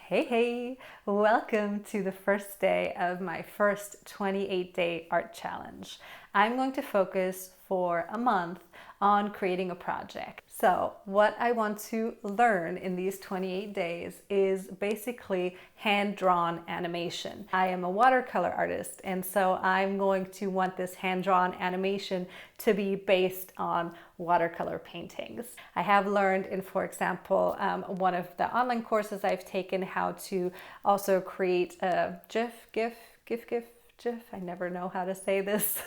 Hey, welcome to the first day of my first 28-day art challenge. I'm going to focus for a month on creating a project. So what I want to learn in these 28 days is basically hand-drawn animation. I am a watercolor artist, and so I'm going to want this hand-drawn animation to be based on watercolor paintings. I have learned in, for example, one of the online courses I've taken how to also create a GIF, I never know how to say this,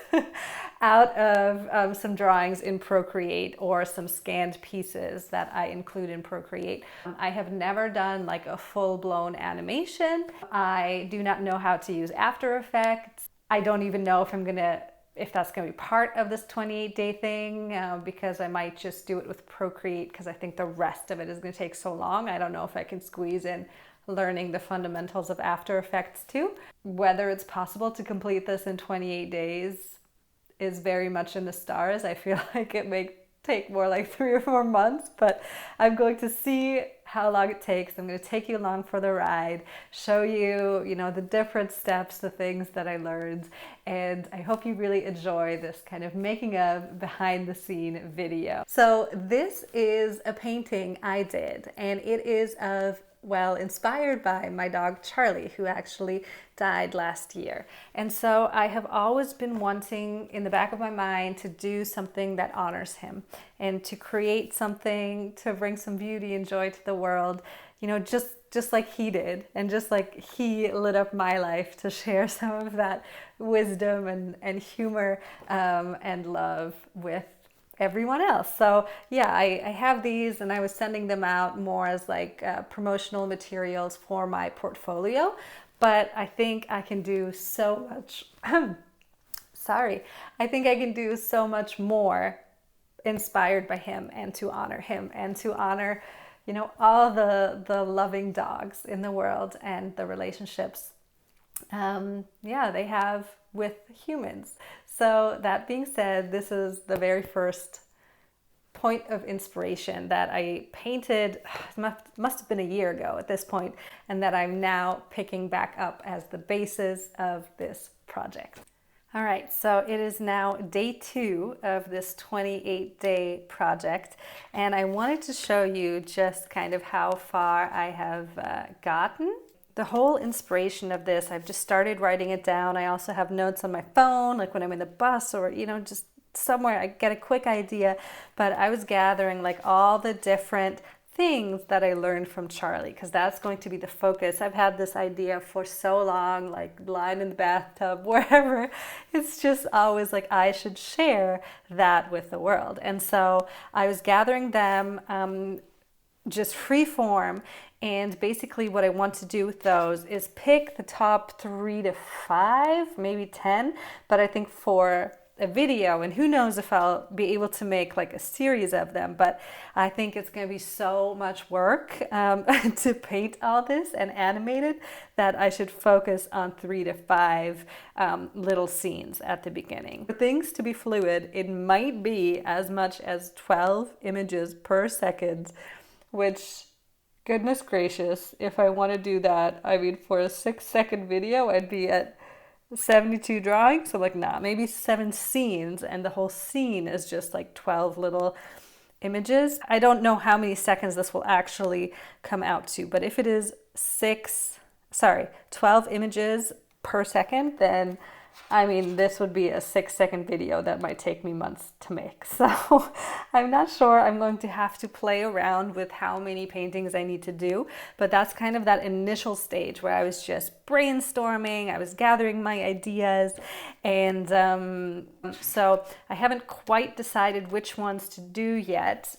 out of some drawings in Procreate or some scanned pieces that I include in Procreate. I have never done like a full-blown animation. I do not know how to use After Effects. I don't even know if that's gonna be part of this 28-day thing because I might just do it with Procreate because I think the rest of it is gonna take so long. I don't know if I can squeeze in learning the fundamentals of After Effects too. Whether it's possible to complete this in 28 days is very much in the stars. I feel like it may take more like 3 or 4 months, but I'm going to see how long it takes. I'm going to take you along for the ride, show you, the different steps, the things that I learned, and I hope you really enjoy this kind of making of behind the scene video. So this is a painting I did, and it is inspired by my dog Charlie, who actually died last year. And so I have always been wanting in the back of my mind to do something that honors him and to create something to bring some beauty and joy to the world, just like he did, and just like he lit up my life to share some of that wisdom and humor and love with everyone else. So yeah, I have these and I was sending them out more as like promotional materials for my portfolio, but I think I can do so much, I think I can do so much more inspired by him and to honor him and to honor, all the loving dogs in the world and the relationships they have with humans. So that being said, this is the very first point of inspiration that I painted, must have been a year ago at this point, and that I'm now picking back up as the basis of this project. All right, so it is now day 2 of this 28-day project, and I wanted to show you just kind of how far I have gotten. The whole inspiration of this, I've just started writing it down. I also have notes on my phone, like when I'm in the bus or, just somewhere I get a quick idea. But I was gathering like all the different things that I learned from Charlie, because that's going to be the focus. I've had this idea for so long, like lying in the bathtub, wherever. It's just always like I should share that with the world. And so I was gathering them just free form. And basically what I want to do with those is pick the top 3 to 5, maybe 10, but I think for a video, and who knows if I'll be able to make like a series of them, but I think it's going to be so much work to paint all this and animate it that I should focus on 3 to 5 little scenes at the beginning. For things to be fluid, it might be as much as 12 images per second, which, goodness gracious, if I want to do that, for a 6-second video, I'd be at 72 drawings. So maybe 7 scenes, and the whole scene is just like 12 little images. I don't know how many seconds this will actually come out to, but if it is 12 images per second, then this would be a 6-second video that might take me months to make. So I'm not sure. I'm going to have to play around with how many paintings I need to do, but that's kind of that initial stage where I was just brainstorming, I was gathering my ideas, and so I haven't quite decided which ones to do yet.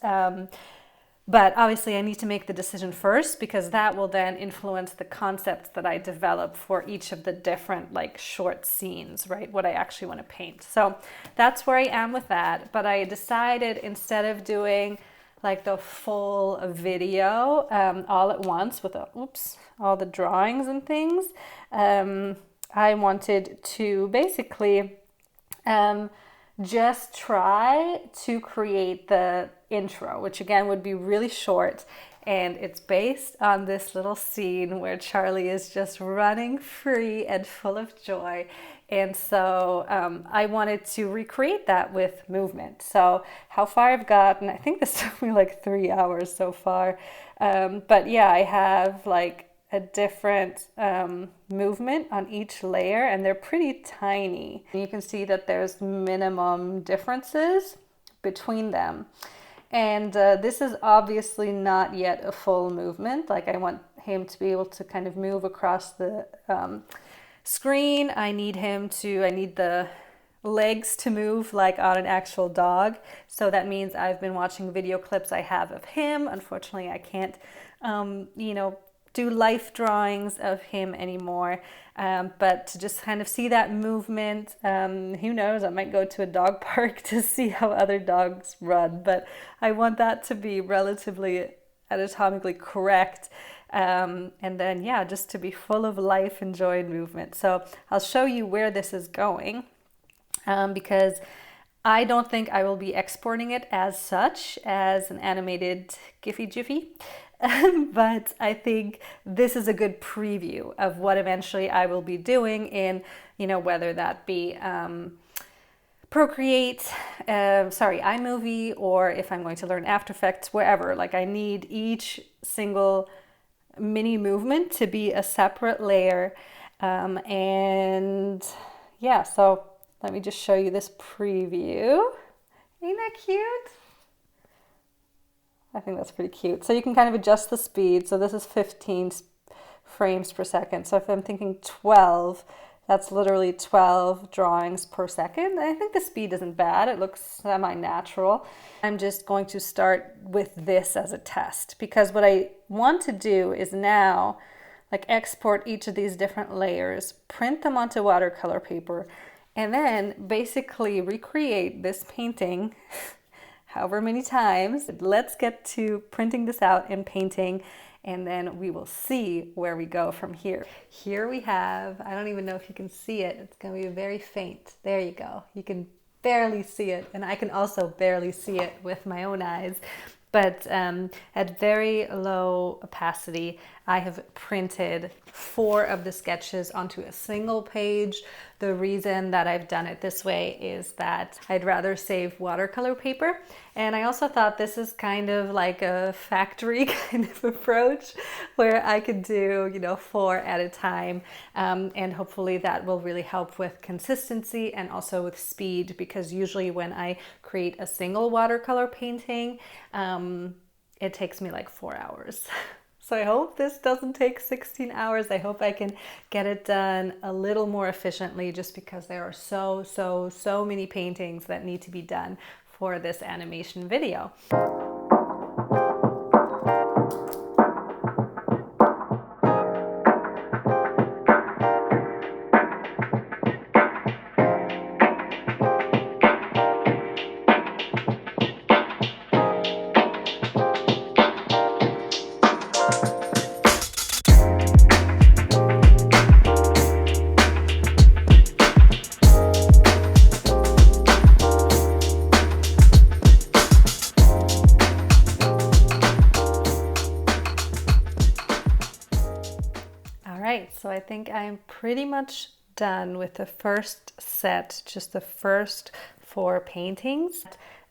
But obviously I need to make the decision first, because that will then influence the concepts that I develop for each of the different short scenes, right? What I actually want to paint. So that's where I am with that. But I decided, instead of doing the full video all at once with all the drawings and things, I wanted to basically just try to create the intro, which again would be really short, And it's based on this little scene where Charlie is just running free and full of joy. And so I wanted to recreate that with movement. So how far I've gotten, I think this took me like 3 hours so far. But yeah, I have like a different movement on each layer, and they're pretty tiny. You can see that there's minimum differences between them. And this is obviously not yet a full movement. Like I want him to be able to kind of move across the screen. I need the legs to move like on an actual dog. So that means I've been watching video clips I have of him. Unfortunately, I can't, do life drawings of him anymore. But to just kind of see that movement, who knows, I might go to a dog park to see how other dogs run, but I want that to be relatively anatomically correct. And then, yeah, just to be full of life and joy and movement. So I'll show you where this is going, because I don't think I will be exporting it as such as an animated Giphy Jiffy. But I think this is a good preview of what eventually I will be doing in, whether that be Procreate, iMovie, or if I'm going to learn After Effects, wherever. Like I need each single mini movement to be a separate layer. And yeah, so let me just show you this preview. Ain't that cute? I think that's pretty cute. So you can kind of adjust the speed. So this is 15 frames per second. So if I'm thinking 12, that's literally 12 drawings per second. I think the speed isn't bad. It looks semi-natural. I'm just going to start with this as a test, because what I want to do is now like export each of these different layers, print them onto watercolor paper, and then basically recreate this painting however many times. Let's get to printing this out and painting, and then we will see where we go from here. Here we have, I don't even know if you can see it. It's going to be very faint. There you go. You can barely see it, and I can also barely see it with my own eyes. But at very low opacity, I have printed 4 of the sketches onto a single page. The reason that I've done it this way is that I'd rather save watercolor paper. And I also thought this is kind of like a factory kind of approach where I could do, 4 at a time. And hopefully that will really help with consistency and also with speed, because usually when I create a single watercolor painting, it takes me like 4 hours. So I hope this doesn't take 16 hours. I hope I can get it done a little more efficiently, just because there are so many paintings that need to be done for this animation video. So I think I'm pretty much done with the first set, just the first 4 paintings.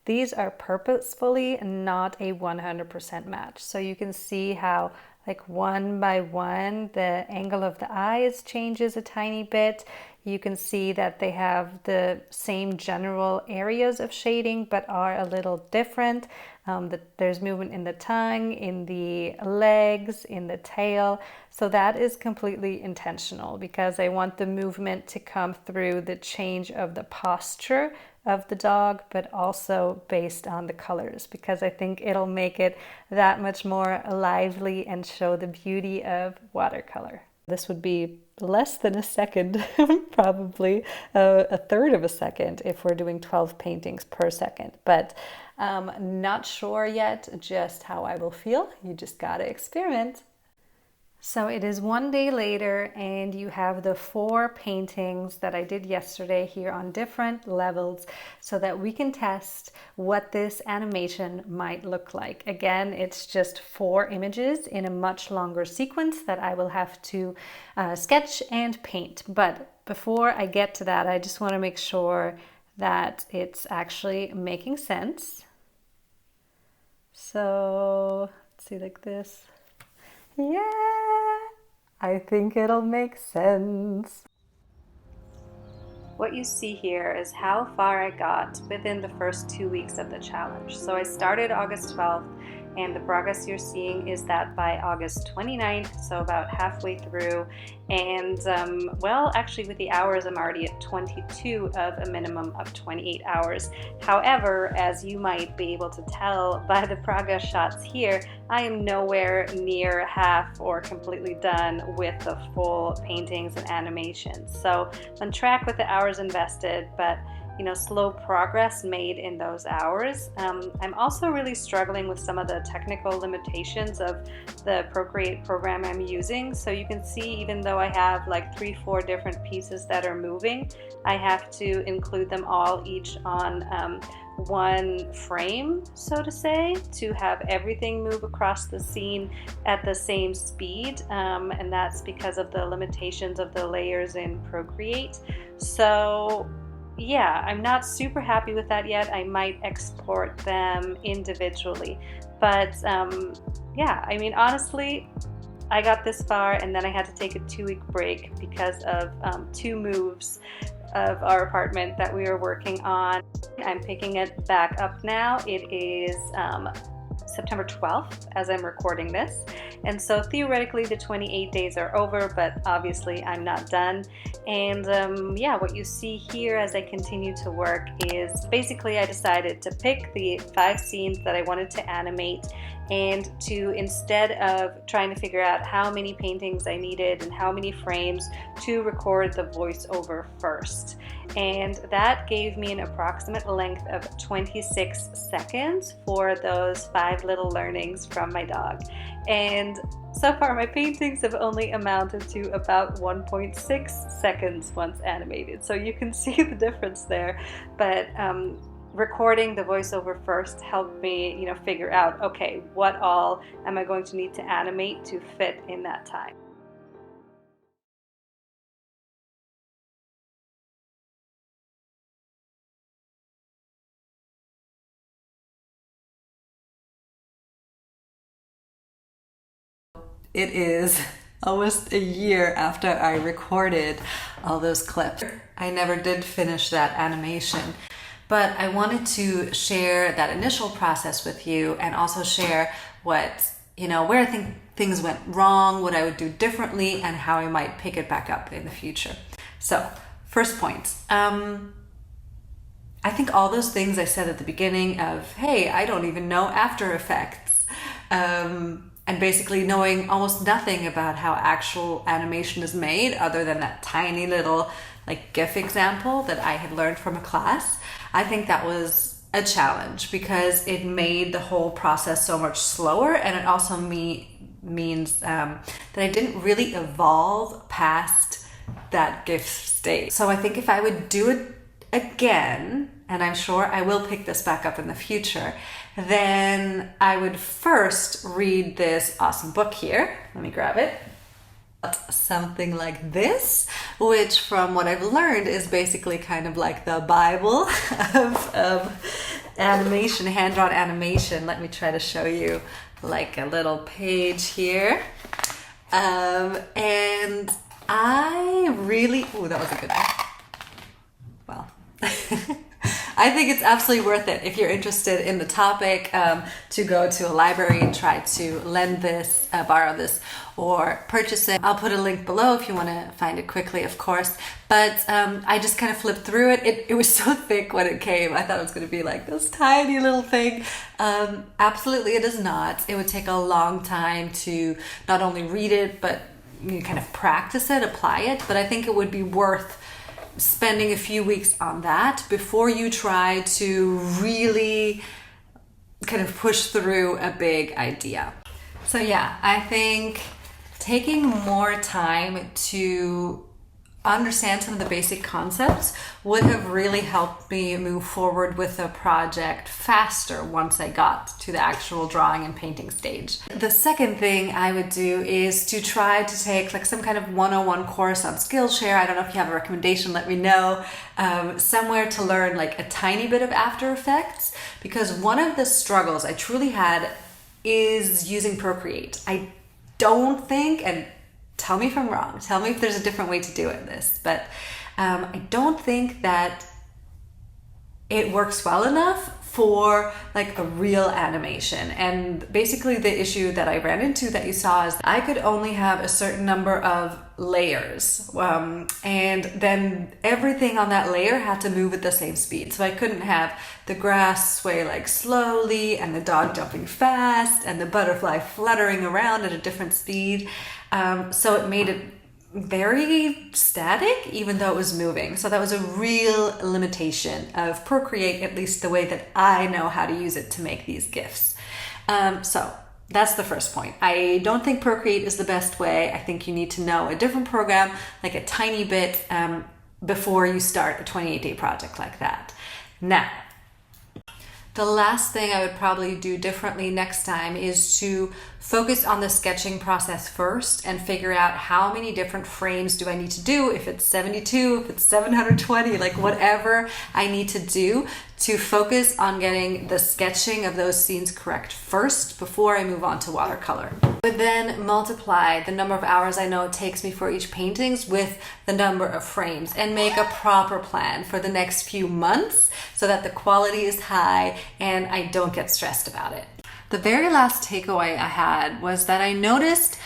These are purposefully not a 100% match. So you can see how like one by one, the angle of the eyes changes a tiny bit. You can see that they have the same general areas of shading, but are a little different. There's movement in the tongue, in the legs, in the tail. So that is completely intentional, because I want the movement to come through the change of the posture of the dog, but also based on the colors, because I think it'll make it that much more lively and show the beauty of watercolor. This would be less than a second, probably a third of a second if we're doing 12 paintings per second. But not sure yet just how I will feel. You just gotta experiment. So it is one day later, and you have the 4 paintings that I did yesterday here on different levels so that we can test what this animation might look like. Again, it's just 4 images in a much longer sequence that I will have to sketch and paint. But before I get to that, I just want to make sure that it's actually making sense. So let's see, like this. Yeah, I think it'll make sense. What you see here is how far I got within the first 2 weeks of the challenge. So I started August 12th, and the progress you're seeing is that by August 29th, so about halfway through. And well, actually with the hours, I'm already at 22 of a minimum of 28 hours. However, as you might be able to tell by the progress shots here, I am nowhere near half or completely done with the full paintings and animations. So on track with the hours invested, but slow progress made in those hours. I'm also really struggling with some of the technical limitations of the Procreate program I'm using. So you can see, even though I have like 3-4 different pieces that are moving, I have to include them all each on one frame, so to say, to have everything move across the scene at the same speed. And that's because of the limitations of the layers in Procreate. So yeah, I'm not super happy with that yet. I might export them individually. But yeah, I mean, honestly, I got this far and then I had to take a 2-week break because of 2 moves of our apartment that we were working on. I'm picking it back up now. It is September 12th as I'm recording this. And so theoretically the 28 days are over, but obviously I'm not done. And yeah, what you see here as I continue to work is basically I decided to pick the 5 scenes that I wanted to animate, and to, instead of trying to figure out how many paintings I needed and how many frames, to record the voiceover first. And that gave me an approximate length of 26 seconds for those 5 little learnings from my dog. And so far my paintings have only amounted to about 1.6 seconds once animated. So you can see the difference there. But recording the voiceover first helped me, figure out, okay, what all am I going to need to animate to fit in that time. It is almost a year after I recorded all those clips. I never did finish that animation, but I wanted to share that initial process with you and also share what, where I think things went wrong, what I would do differently, and how I might pick it back up in the future. So, first point. I think all those things I said at the beginning of, hey, I don't even know After Effects, and basically knowing almost nothing about how actual animation is made other than that tiny little GIF example that I had learned from a class. I think that was a challenge because it made the whole process so much slower, and it also means that I didn't really evolve past that GIF state. So I think if I would do it again, and I'm sure I will pick this back up in the future, then I would first read this awesome book here. Let me grab it. Something like this, which from what I've learned is basically kind of like the Bible of animation, hand-drawn animation. Let me try to show you like a little page here. And I really, that was a good one. Well, I think it's absolutely worth it if you're interested in the topic to go to a library and try to lend this, borrow this, or purchase it. I'll put a link below if you want to find it quickly, of course. But I just kind of flipped through it. It was so thick when it came. I thought it was going to be like this tiny little thing. Absolutely, it is not. It would take a long time to not only read it, but kind of practice it, apply it. But I think it would be worth spending a few weeks on that before you try to really kind of push through a big idea. So yeah, I think taking more time to understand some of the basic concepts would have really helped me move forward with the project faster once I got to the actual drawing and painting stage. The second thing I would do is to try to take like some kind of 101 course on Skillshare. I don't know if you have a recommendation, let me know. Somewhere to learn like a tiny bit of After Effects, because one of the struggles I truly had is using Procreate. I don't think, and tell me if I'm wrong, tell me if there's a different way to do this, but I don't think that it works well enough for like a real animation. And basically the issue that I ran into that you saw is that I could only have a certain number of layers, and then everything on that layer had to move at the same speed. So I couldn't have the grass sway like slowly and the dog jumping fast and the butterfly fluttering around at a different speed. So it made it very static even though it was moving. So that was a real limitation of Procreate, at least the way that I know how to use it to make these GIFs. So that's the first point. I don't think Procreate is the best way. I think you need to know a different program, like a tiny bit, before you start a 28-day project like that. Now, the last thing I would probably do differently next time is to focus on the sketching process first and figure out how many different frames do I need to do, if it's 72, if it's 720, like whatever I need to do to focus on getting the sketching of those scenes correct first before I move on to watercolor. But then multiply the number of hours I know it takes me for each paintings with the number of frames and make a proper plan for the next few months so that the quality is high and I don't get stressed about it. The very last takeaway I had was that I noticed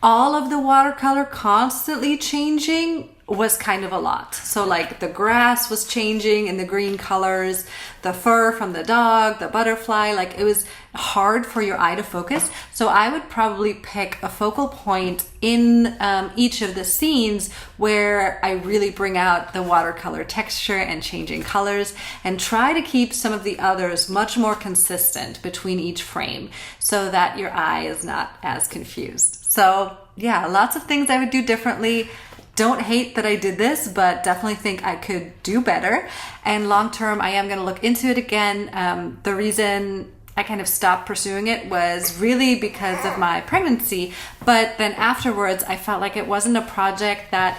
all of the watercolor constantly changing was kind of a lot. So like the grass was changing in the green colors, the fur from the dog, the butterfly, like it was hard for your eye to focus. So I would probably pick a focal point in each of the scenes where I really bring out the watercolor texture and changing colors, and try to keep some of the others much more consistent between each frame so that your eye is not as confused. So yeah, lots of things I would do differently. Don't hate that I did this, but definitely think I could do better. And long term, I am going to look into it again. The reason I kind of stopped pursuing it was really because of my pregnancy. But then afterwards, I felt like it wasn't a project that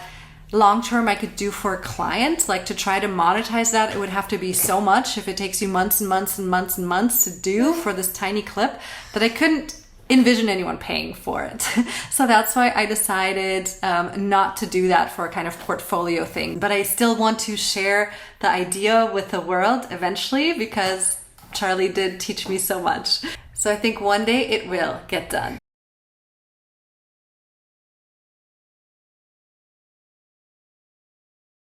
long term I could do for a client. Like to try to monetize that, it would have to be so much if it takes you months and months and months and months to do for this tiny clip that I couldn't envision anyone paying for it. So that's why I decided not to do that for a kind of portfolio thing. But I still want to share the idea with the world eventually, because Charlie did teach me so much. So I think one day it will get done.